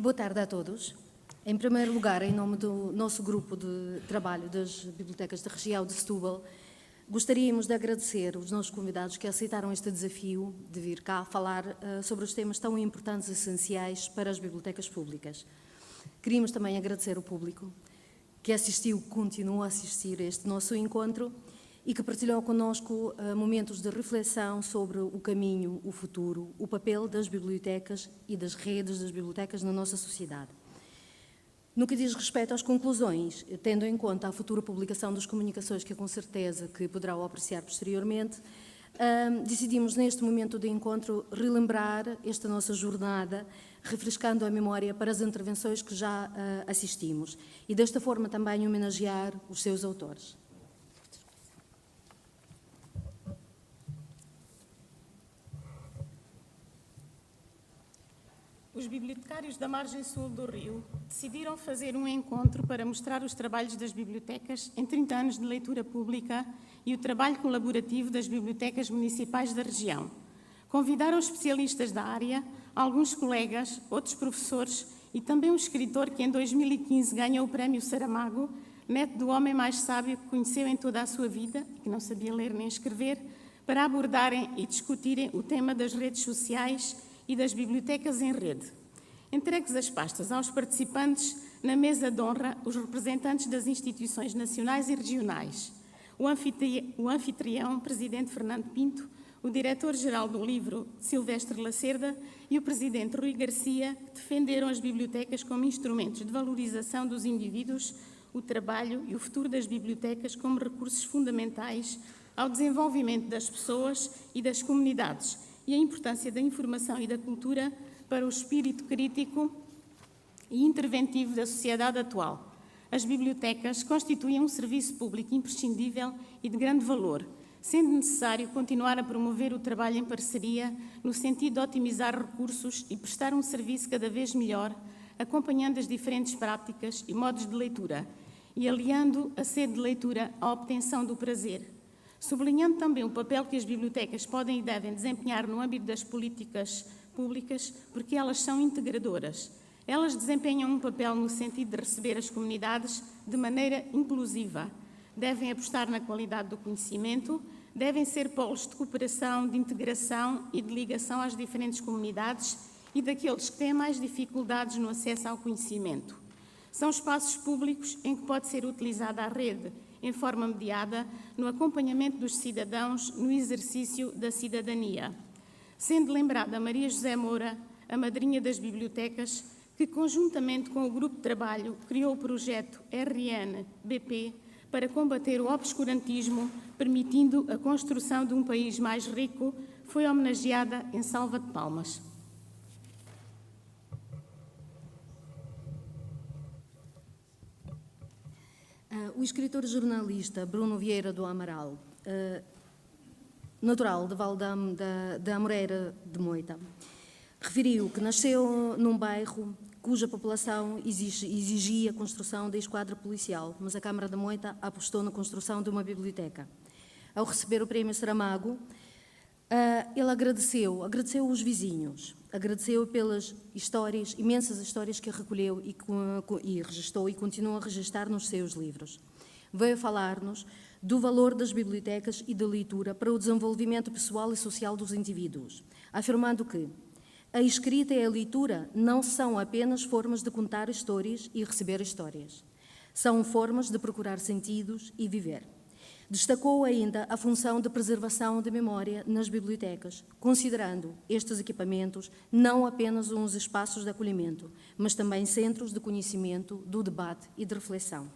Boa tarde a todos. Em primeiro lugar, em nome do nosso grupo de trabalho das bibliotecas da região de Setúbal, gostaríamos de agradecer os nossos convidados que aceitaram este desafio de vir cá falar sobre os temas tão importantes e essenciais para as bibliotecas públicas. Queríamos também agradecer o público que assistiu, continua a assistir a este nosso encontro e que partilhou connosco momentos de reflexão sobre o caminho, o futuro, o papel das bibliotecas e das redes das bibliotecas na nossa sociedade. No que diz respeito às conclusões, tendo em conta a futura publicação das comunicações, que com certeza que poderão apreciar posteriormente, decidimos neste momento de encontro relembrar esta nossa jornada, refrescando a memória para as intervenções que já assistimos e desta forma também homenagear os seus autores. Os bibliotecários da margem sul do Rio decidiram fazer um encontro para mostrar os trabalhos das bibliotecas em 30 anos de leitura pública e o trabalho colaborativo das bibliotecas municipais da região. Convidaram especialistas da área, alguns colegas, outros professores e também um escritor que em 2015 ganhou o Prémio Saramago, neto do homem mais sábio que conheceu em toda a sua vida e que não sabia ler nem escrever, para abordarem e discutirem o tema das redes sociais e das bibliotecas em rede. Entregues as pastas aos participantes, na mesa de honra, os representantes das instituições nacionais e regionais, o anfitrião, presidente Fernando Pinto, o diretor-geral do livro, Silvestre Lacerda, e o presidente Rui Garcia, que defenderam as bibliotecas como instrumentos de valorização dos indivíduos, o trabalho e o futuro das bibliotecas como recursos fundamentais ao desenvolvimento das pessoas e das comunidades, e a importância da informação e da cultura para o espírito crítico e interventivo da sociedade atual. As bibliotecas constituem um serviço público imprescindível e de grande valor, sendo necessário continuar a promover o trabalho em parceria no sentido de otimizar recursos e prestar um serviço cada vez melhor, acompanhando as diferentes práticas e modos de leitura e aliando a sede de leitura à obtenção do prazer, sublinhando também o papel que as bibliotecas podem e devem desempenhar no âmbito das políticas públicas, porque elas são integradoras. Elas desempenham um papel no sentido de receber as comunidades de maneira inclusiva. Devem apostar na qualidade do conhecimento, devem ser polos de cooperação, de integração e de ligação às diferentes comunidades e daqueles que têm mais dificuldades no acesso ao conhecimento. São espaços públicos em que pode ser utilizada a rede em forma mediada no acompanhamento dos cidadãos no exercício da cidadania. Sendo lembrada Maria José Moura, a madrinha das bibliotecas, que conjuntamente com o grupo de trabalho criou o projeto RN-BP para combater o obscurantismo, permitindo a construção de um país mais rico, foi homenageada em salva de palmas. O escritor e jornalista Bruno Vieira do Amaral, natural de Valdame da Amoreira de Moita, referiu que nasceu num bairro cuja população exigia a construção da esquadra policial, mas a Câmara de Moita apostou na construção de uma biblioteca. Ao receber o Prémio Saramago, ele agradeceu os vizinhos, agradeceu pelas histórias, imensas histórias que recolheu e registou e continua a registrar nos seus livros. Veio falar-nos do valor das bibliotecas e da leitura para o desenvolvimento pessoal e social dos indivíduos, afirmando que a escrita e a leitura não são apenas formas de contar histórias e receber histórias, são formas de procurar sentidos e viver. Destacou ainda a função de preservação da memória nas bibliotecas, considerando estes equipamentos não apenas uns espaços de acolhimento, mas também centros de conhecimento, do debate e de reflexão.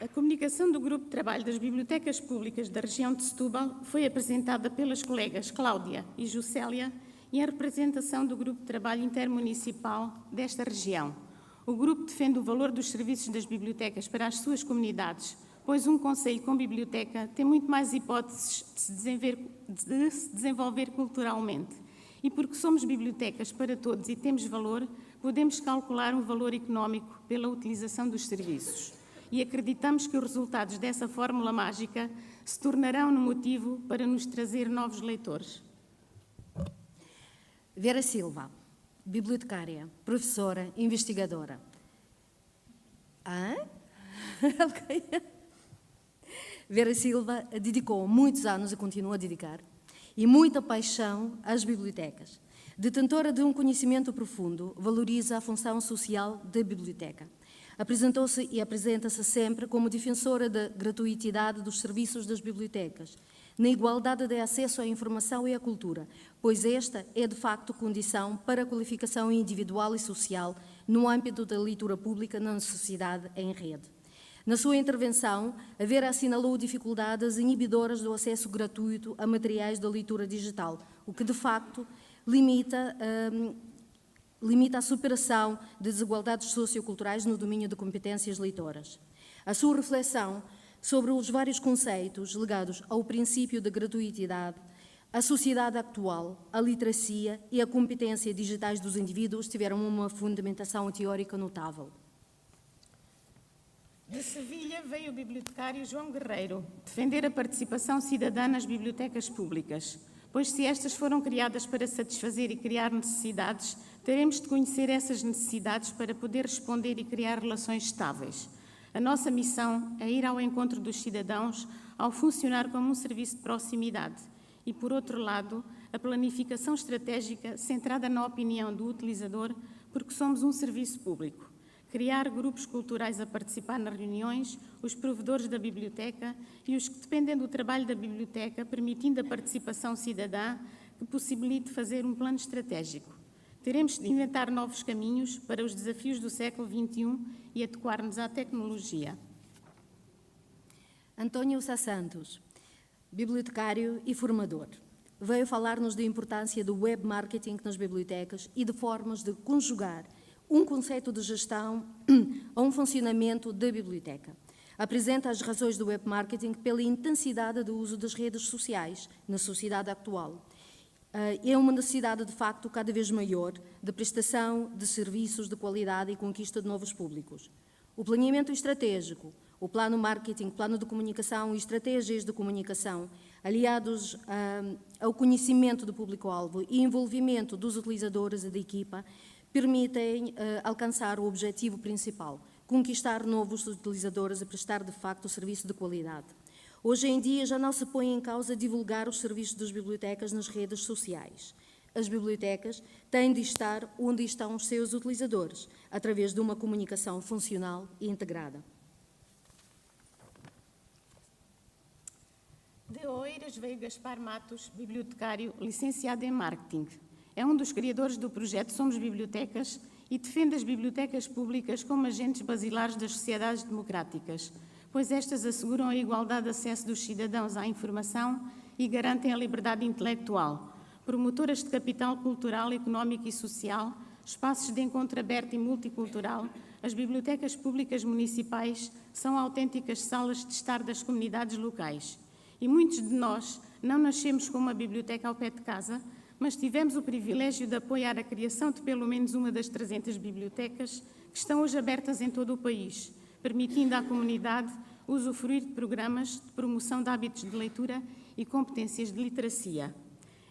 A comunicação do Grupo de Trabalho das Bibliotecas Públicas da região de Setúbal foi apresentada pelas colegas Cláudia e Juscelia e em representação do Grupo de Trabalho Intermunicipal desta região. O grupo defende o valor dos serviços das bibliotecas para as suas comunidades, pois um concelho com biblioteca tem muito mais hipóteses de se desenvolver culturalmente. E porque somos bibliotecas para todos e temos valor, podemos calcular um valor económico pela utilização dos serviços. E acreditamos que os resultados dessa fórmula mágica se tornarão no motivo para nos trazer novos leitores. Vera Silva. bibliotecária, professora, investigadora. Ok. Vera Silva dedicou muitos anos e continua a dedicar, e muita paixão às bibliotecas. Detentora de um conhecimento profundo, valoriza a função social da biblioteca. Apresentou-se e apresenta-se sempre como defensora da gratuitidade dos serviços das bibliotecas, na igualdade de acesso à informação e à cultura, pois esta é de facto condição para a qualificação individual e social no âmbito da leitura pública na sociedade em rede. Na sua intervenção, a Vera assinalou dificuldades inibidoras do acesso gratuito a materiais da leitura digital, o que de facto limita a superação de desigualdades socioculturais no domínio de competências leitoras. A sua reflexão sobre os vários conceitos ligados ao princípio da gratuitidade, a sociedade atual, a literacia e a competência digitais dos indivíduos tiveram uma fundamentação teórica notável. De Sevilha veio o bibliotecário João Guerreiro defender a participação cidadã nas bibliotecas públicas, pois se estas foram criadas para satisfazer e criar necessidades, teremos de conhecer essas necessidades para poder responder e criar relações estáveis. A nossa missão é ir ao encontro dos cidadãos ao funcionar como um serviço de proximidade e, por outro lado, a planificação estratégica centrada na opinião do utilizador, porque somos um serviço público. Criar grupos culturais a participar nas reuniões, os provedores da biblioteca e os que dependem do trabalho da biblioteca, permitindo a participação cidadã que possibilite fazer um plano estratégico. Teremos de inventar novos caminhos para os desafios do século XXI e adequar-nos à tecnologia. António Sá Santos, bibliotecário e formador, veio falar-nos da importância do web marketing nas bibliotecas e de formas de conjugar um conceito de gestão a um funcionamento da biblioteca. Apresenta as razões do web marketing pela intensidade do uso das redes sociais na sociedade atual. É uma necessidade, de facto, cada vez maior de prestação de serviços de qualidade e conquista de novos públicos. O planeamento estratégico, o plano marketing, plano de comunicação e estratégias de comunicação, aliados ao conhecimento do público-alvo e envolvimento dos utilizadores e da equipa, permitem alcançar o objetivo principal, conquistar novos utilizadores e prestar, de facto, serviço de qualidade. Hoje em dia já não se põe em causa divulgar os serviços das bibliotecas nas redes sociais. As bibliotecas têm de estar onde estão os seus utilizadores, através de uma comunicação funcional e integrada. De Oeiras veio Gaspar Matos, bibliotecário, licenciado em Marketing. É um dos criadores do projeto Somos Bibliotecas e defende as bibliotecas públicas como agentes basilares das sociedades democráticas, pois estas asseguram a igualdade de acesso dos cidadãos à informação e garantem a liberdade intelectual. Promotoras de capital cultural, económico e social, espaços de encontro aberto e multicultural, as bibliotecas públicas municipais são autênticas salas de estar das comunidades locais. E muitos de nós não nascemos com uma biblioteca ao pé de casa, mas tivemos o privilégio de apoiar a criação de pelo menos uma das 300 bibliotecas que estão hoje abertas em todo o país, permitindo à comunidade usufruir de programas de promoção de hábitos de leitura e competências de literacia.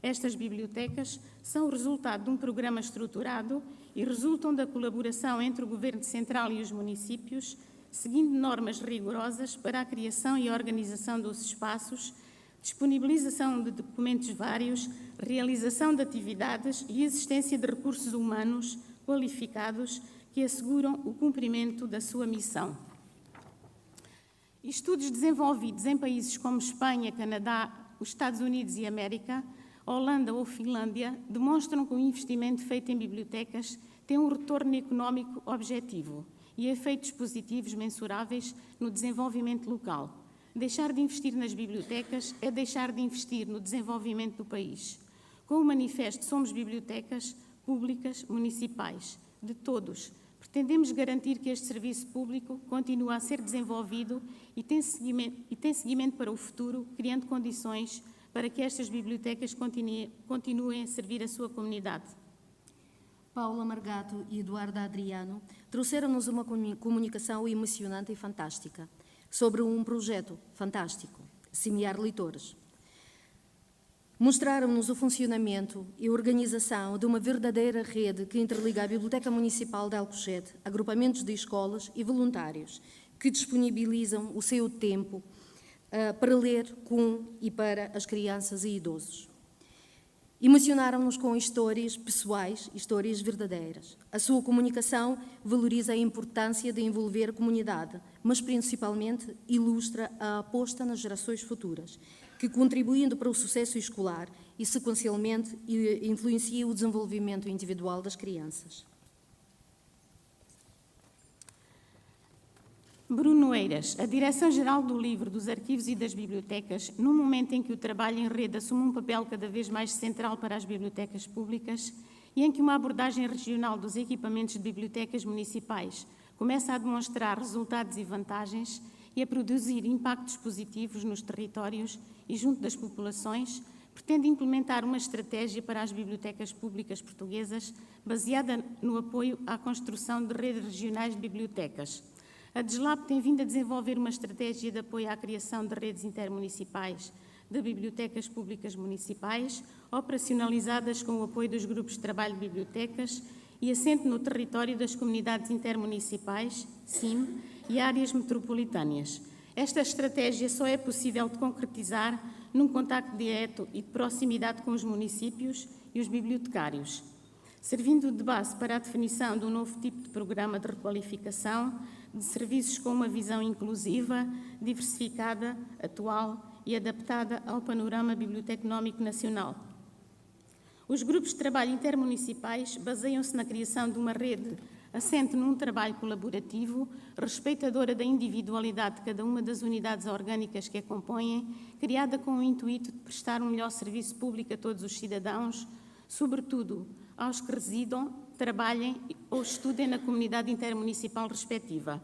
Estas bibliotecas são o resultado de um programa estruturado e resultam da colaboração entre o Governo Central e os municípios, seguindo normas rigorosas para a criação e organização dos espaços, disponibilização de documentos vários, realização de atividades e existência de recursos humanos qualificados que asseguram o cumprimento da sua missão. Estudos desenvolvidos em países como Espanha, Canadá, os Estados Unidos e América, Holanda ou Finlândia, demonstram que o investimento feito em bibliotecas tem um retorno económico objetivo e efeitos positivos mensuráveis no desenvolvimento local. Deixar de investir nas bibliotecas é deixar de investir no desenvolvimento do país. Com o manifesto Somos Bibliotecas Públicas Municipais, de todos, pretendemos garantir que este serviço público continua a ser desenvolvido e tem seguimento para o futuro, criando condições para que estas bibliotecas continuem a servir a sua comunidade. Paula Margato e Eduardo Adriano trouxeram-nos uma comunicação emocionante e fantástica sobre um projeto fantástico, Semear Leitores. Mostraram-nos o funcionamento e organização de uma verdadeira rede que interliga a Biblioteca Municipal de Alcochete, agrupamentos de escolas e voluntários que disponibilizam o seu tempo para ler com e para as crianças e idosos. Emocionaram-nos com histórias pessoais, histórias verdadeiras. A sua comunicação valoriza a importância de envolver a comunidade, mas principalmente ilustra a aposta nas gerações futuras, que, contribuindo para o sucesso escolar e, sequencialmente, influencia o desenvolvimento individual das crianças. Bruno Eiras, a Direção-Geral do Livro, dos Arquivos e das Bibliotecas, num momento em que o trabalho em rede assume um papel cada vez mais central para as bibliotecas públicas e em que uma abordagem regional dos equipamentos de bibliotecas municipais começa a demonstrar resultados e vantagens e a produzir impactos positivos nos territórios e junto das populações, pretende implementar uma estratégia para as bibliotecas públicas portuguesas baseada no apoio à construção de redes regionais de bibliotecas. A DESLAB tem vindo a desenvolver uma estratégia de apoio à criação de redes intermunicipais de bibliotecas públicas municipais, operacionalizadas com o apoio dos grupos de trabalho de bibliotecas e assente no território das comunidades intermunicipais, CIM, e áreas metropolitâneas. Esta estratégia só é possível de concretizar num contacto direto e de proximidade com os municípios e os bibliotecários, servindo de base para a definição de um novo tipo de programa de requalificação de serviços com uma visão inclusiva, diversificada, atual e adaptada ao panorama biblioteconómico nacional. Os grupos de trabalho intermunicipais baseiam-se na criação de uma rede assente num trabalho colaborativo, respeitadora da individualidade de cada uma das unidades orgânicas que a compõem, criada com o intuito de prestar um melhor serviço público a todos os cidadãos, sobretudo aos que residam, trabalhem ou estudem na comunidade intermunicipal respectiva.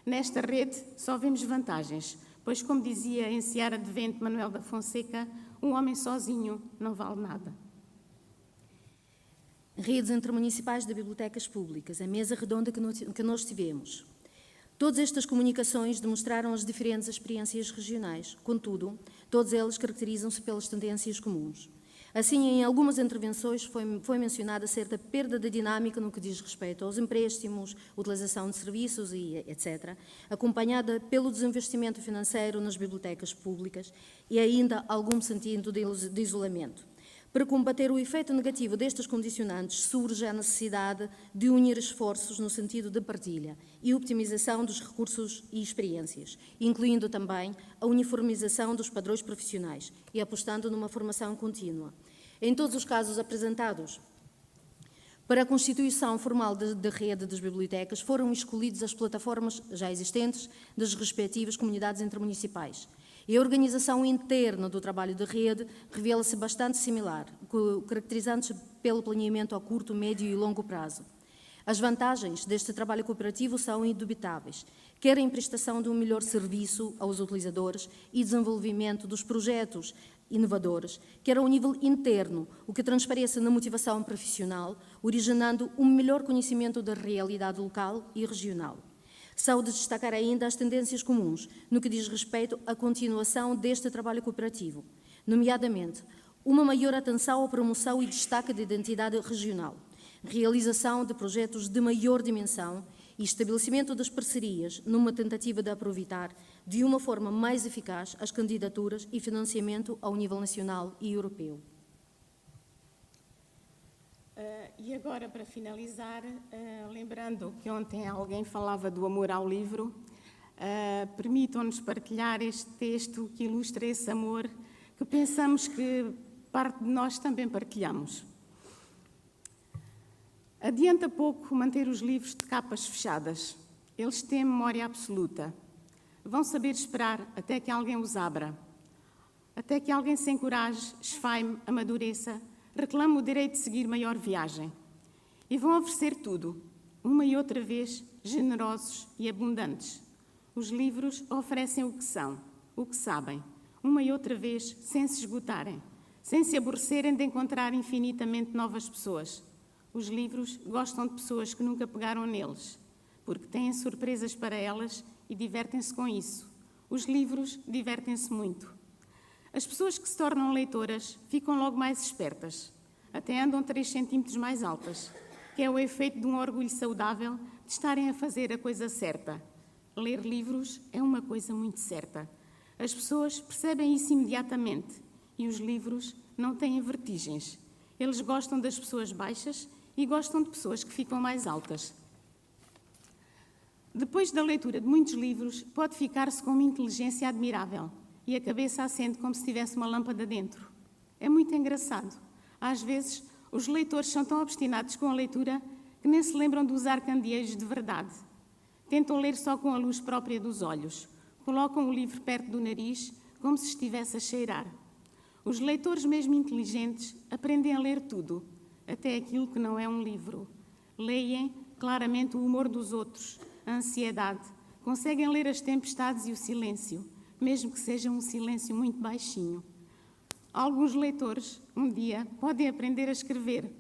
Nesta rede só vemos vantagens, pois, como dizia em Seara de Vento Manuel da Fonseca, um homem sozinho não vale nada. Redes intermunicipais de bibliotecas públicas, a mesa redonda que nós tivemos. Todas estas comunicações demonstraram as diferentes experiências regionais, contudo, todas elas caracterizam-se pelas tendências comuns. Assim, em algumas intervenções foi mencionada certa perda de dinâmica no que diz respeito aos empréstimos, utilização de serviços e etc., acompanhada pelo desinvestimento financeiro nas bibliotecas públicas e ainda algum sentido de isolamento. Para combater o efeito negativo destas condicionantes, surge a necessidade de unir esforços no sentido de partilha e optimização dos recursos e experiências, incluindo também a uniformização dos padrões profissionais e apostando numa formação contínua. Em todos os casos apresentados, para a constituição formal da rede das bibliotecas, foram escolhidas as plataformas já existentes das respectivas comunidades intermunicipais. E a organização interna do trabalho de rede revela-se bastante similar, caracterizando-se pelo planeamento a curto, médio e longo prazo. As vantagens deste trabalho cooperativo são indubitáveis, quer em prestação de um melhor serviço aos utilizadores e desenvolvimento dos projetos inovadores, quer ao nível interno, o que transparece na motivação profissional, originando um melhor conhecimento da realidade local e regional. São de destacar ainda as tendências comuns no que diz respeito à continuação deste trabalho cooperativo, nomeadamente uma maior atenção à promoção e destaque da identidade regional, realização de projetos de maior dimensão e estabelecimento das parcerias numa tentativa de aproveitar de uma forma mais eficaz as candidaturas e financiamento ao nível nacional e europeu. E agora, para finalizar, lembrando que ontem alguém falava do amor ao livro, permitam-nos partilhar este texto que ilustra esse amor que pensamos que parte de nós também partilhamos. Adianta pouco manter os livros de capas fechadas. Eles têm memória absoluta. Vão saber esperar até que alguém os abra, até que alguém se encoraje, esfaime, amadureça, reclama o direito de seguir maior viagem. E vão oferecer tudo, uma e outra vez, generosos e abundantes. Os livros oferecem o que são, o que sabem, uma e outra vez, sem se esgotarem, sem se aborrecerem de encontrar infinitamente novas pessoas. Os livros gostam de pessoas que nunca pegaram neles, porque têm surpresas para elas e divertem-se com isso. Os livros divertem-se muito. As pessoas que se tornam leitoras ficam logo mais espertas, até andam 3 centímetros mais altas, que é o efeito de um orgulho saudável de estarem a fazer a coisa certa. Ler livros é uma coisa muito certa. As pessoas percebem isso imediatamente e os livros não têm vertigens. Eles gostam das pessoas baixas e gostam de pessoas que ficam mais altas. Depois da leitura de muitos livros, pode ficar-se com uma inteligência admirável e a cabeça acende como se tivesse uma lâmpada dentro. É muito engraçado. Às vezes, os leitores são tão obstinados com a leitura que nem se lembram de usar candeeiros de verdade. Tentam ler só com a luz própria dos olhos. Colocam o livro perto do nariz, como se estivesse a cheirar. Os leitores mesmo inteligentes aprendem a ler tudo, até aquilo que não é um livro. Leem claramente o humor dos outros, a ansiedade. Conseguem ler as tempestades e o silêncio, mesmo que seja um silêncio muito baixinho. Alguns leitores, um dia, podem aprender a escrever.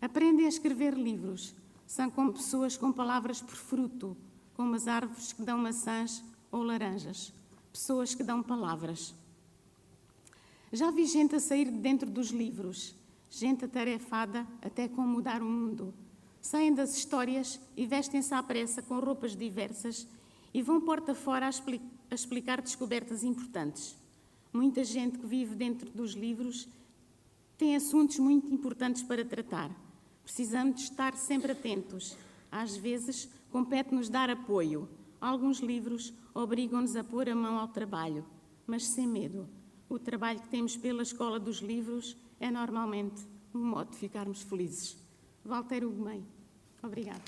Aprendem a escrever livros. São como pessoas com palavras por fruto, como as árvores que dão maçãs ou laranjas. Pessoas que dão palavras. Já vi gente a sair de dentro dos livros, gente atarefada até com mudar o mundo. Saem das histórias e vestem-se à pressa com roupas diversas e vão porta fora a explicar descobertas importantes. Muita gente que vive dentro dos livros tem assuntos muito importantes para tratar. Precisamos de estar sempre atentos. Às vezes, compete-nos dar apoio. Alguns livros obrigam-nos a pôr a mão ao trabalho, mas sem medo. O trabalho que temos pela Escola dos Livros é normalmente um modo de ficarmos felizes. Walter Ugumem. Obrigada.